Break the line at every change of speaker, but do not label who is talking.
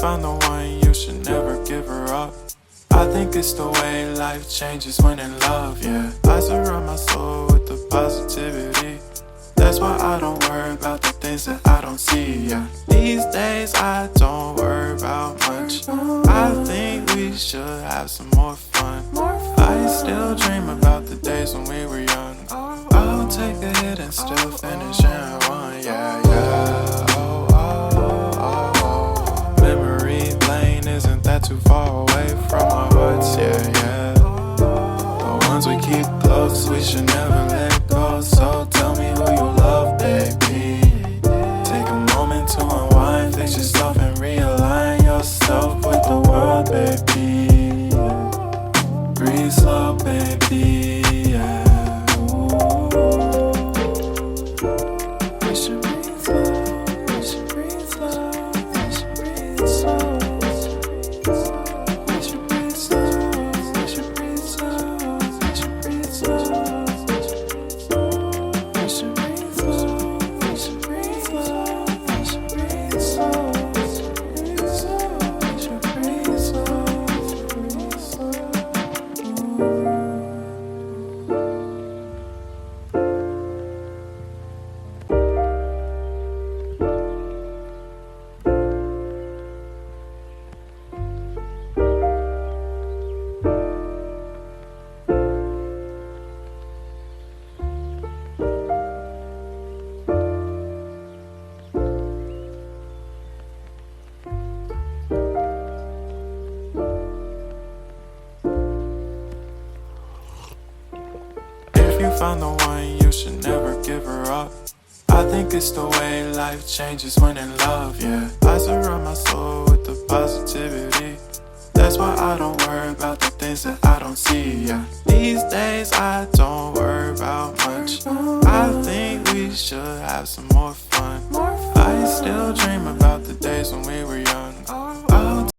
found the one, you should never give her up. I think it's the way life changes when in love, yeah. I surround my soul with the positivity. That's why I don't worry about the things that I don't see, yeah. These days I don't worry about much. I think we should have some more fun. I still dream about the days when we were young. I'll take a hit and still finish in one, yeah, yeah. Oh, oh, oh, oh. Memory lane isn't that too far away from our hearts, yeah, yeah. The ones we keep close, we should never let go. So tell me who you love, baby. Take a moment to unwind, fix yourself and realign yourself with the world, baby. Breathe slow, baby, yeah. We should breathe slow, we should breathe slow, we should breathe slow. We should breathe slow, we should breathe slow, we should breathe slow. We should breathe slow, we should breathe slow, we should breathe slow. We should breathe slow, breathe slow. If you found the one, you should never give her up. I think it's the way life changes when in love, yeah. I surround my soul with the positivity. That's why I don't worry about the things that I don't see, yeah. These days I don't worry about much. I think we should have some more fun. I still dream about the days when we were young.